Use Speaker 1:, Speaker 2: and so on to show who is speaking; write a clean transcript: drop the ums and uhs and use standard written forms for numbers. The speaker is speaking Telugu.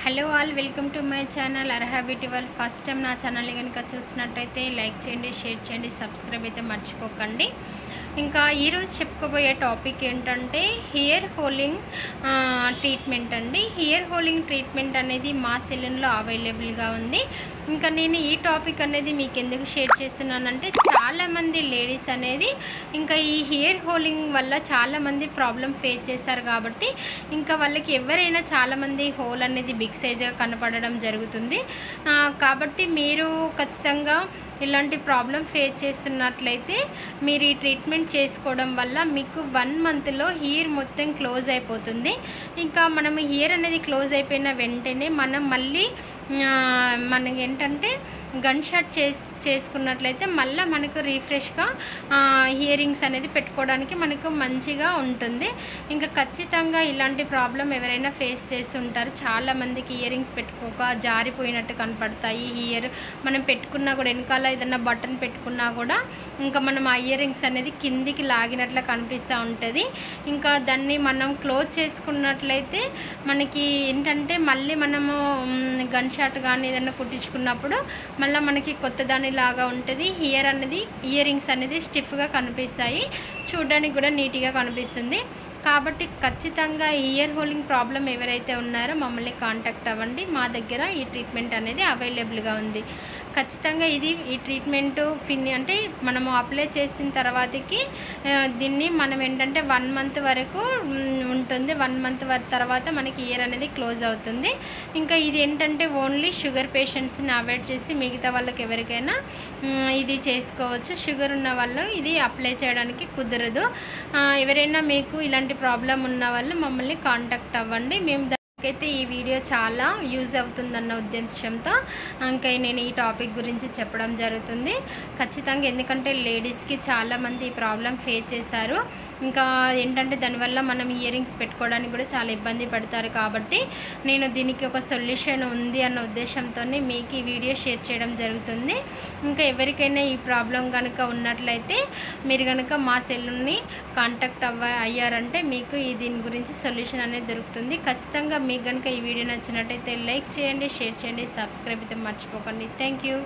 Speaker 1: Hello all, welcome to my channel Arha beauty world. First time నా ఛానల్ కనుక చూసినట్టయితే లైక్ చేయండి, షేర్ చేయండి, సబ్స్క్రైబ్ అయితే మర్చిపోకండి. ఇంకా ఈరోజు చెప్పుకోబోయే టాపిక్ ఏంటంటే హెయిర్ హోలింగ్ ట్రీట్మెంట్ అండి. హెయిర్ హోలింగ్ ట్రీట్మెంట్ అనేది మా సెలూన్లో అవైలబుల్గా ఉంది. ఇంకా నేను ఈ టాపిక్ అనేది మీకు ఎందుకు షేర్ చేస్తున్నానంటే, చాలామంది లేడీస్ అనేది ఇంకా ఈ హెయిర్ హోలింగ్ వల్ల చాలామంది ప్రాబ్లం ఫేస్ చేస్తారు కాబట్టి ఇంకా వాళ్ళకి ఎవరైనా చాలామంది హోల్ అనేది బిగ్ సైజ్గా కనపడడం జరుగుతుంది. కాబట్టి మీరు ఖచ్చితంగా ఇలాంటి ప్రాబ్లం ఫేస్ చేస్తున్నట్లయితే మీరు ఈ ట్రీట్మెంట్ చేసుకోవడం వల్ల మీకు 1 మంత్లో హెయిర్ మొత్తం క్లోజ్ అయిపోతుంది. ఇంకా మనం హెయిర్ అనేది క్లోజ్ అయిపోయిన వెంటనే మనం మళ్ళీ మనకి ఏంటంటే గన్ షాట్ చేసుకున్నట్లయితే మళ్ళీ మనకు రీఫ్రెష్గా ఇయరింగ్స్ అనేది పెట్టుకోవడానికి మనకు మంచిగా ఉంటుంది. ఇంకా ఖచ్చితంగా ఇలాంటి ప్రాబ్లం ఎవరైనా ఫేస్ చేసి ఉంటారు. చాలామందికి ఇయరింగ్స్ పెట్టుకోక జారిపోయినట్టు కనపడతాయి. ఇయర్ మనం పెట్టుకున్నా కూడా వెనకాల ఏదైనా బటన్ పెట్టుకున్నా కూడా ఇంకా మనం ఆ ఇయరింగ్స్ అనేది కిందికి లాగినట్లు కనిపిస్తూ ఉంటుంది. ఇంకా దాన్ని మనం క్లోజ్ చేసుకున్నట్లయితే మనకి ఏంటంటే మళ్ళీ మనము గన్ షాట్ కానీ ఏదైనా కుట్టించుకున్నప్పుడు మళ్ళీ మనకి కొత్త దానిలాగా ఉంటుంది. ఇయరింగ్స్ అనేది స్టిఫ్గా కనిపిస్తాయి, చూడడానికి కూడా నీట్గా కనిపిస్తుంది. కాబట్టి ఖచ్చితంగా ఇయర్ హోలింగ్ ప్రాబ్లం ఎవరైతే ఉన్నారో మమ్మల్ని కాంటాక్ట్ అవ్వండి. మా దగ్గర ఈ ట్రీట్మెంట్ అనేది అవైలబుల్గా ఉంది. ఖచ్చితంగా ఈ ట్రీట్మెంట్ అంటే మనము అప్లై చేసిన తర్వాతకి దీన్ని మనం ఏంటంటే 1 మంత్ వరకు ఉంటుంది. 1 మంత్ తర్వాత మనకి ఇయర్ అనేది క్లోజ్ అవుతుంది. ఇంకా ఇది ఏంటంటే ఓన్లీ షుగర్ పేషెంట్స్ని అవాయిడ్ చేసి మిగతా వాళ్ళకి ఎవరికైనా ఇది చేసుకోవచ్చు. షుగర్ ఉన్న వాళ్ళు ఇది అప్లై చేయడానికి కుదరదు. ఎవరైనా మీకు ఇలాంటి ప్రాబ్లం ఉన్న వాళ్ళు మమ్మల్ని కాంటాక్ట్ అవ్వండి. మేము అయితే ఈ వీడియో చాలా యూజ్ అవుతుందన్న ఉద్దేశంతో ఇంకా నేను ఈ టాపిక్ గురించి చెప్పడం జరుగుతుంది. ఖచ్చితంగా ఎందుకంటే లేడీస్కి చాలామంది ఈ ప్రాబ్లం ఫేస్ చేశారు. ఇంకా ఏంటంటే దానివల్ల మనం ఇయరింగ్స్ పెట్టుకోవడానికి కూడా చాలా ఇబ్బంది పడతారు. కాబట్టి నేను దీనికి ఒక సొల్యూషన్ ఉంది అన్న ఉద్దేశంతో మీకు ఈ వీడియో షేర్ చేయడం జరుగుతుంది. ఇంకా ఎవరికైనా ఈ ప్రాబ్లం కనుక ఉన్నట్లయితే మీరు కనుక మా సెలూన్ని కాంటాక్ట్ అయ్యారంటే మీకు దీని గురించి సొల్యూషన్ అనేది దొరుకుతుంది. ఖచ్చితంగా మీకు కనుక ఈ వీడియో నచ్చినట్టయితే లైక్ చేయండి, షేర్ చేయండి, సబ్స్క్రైబ్ అయితే మర్చిపోకండి. Thank you.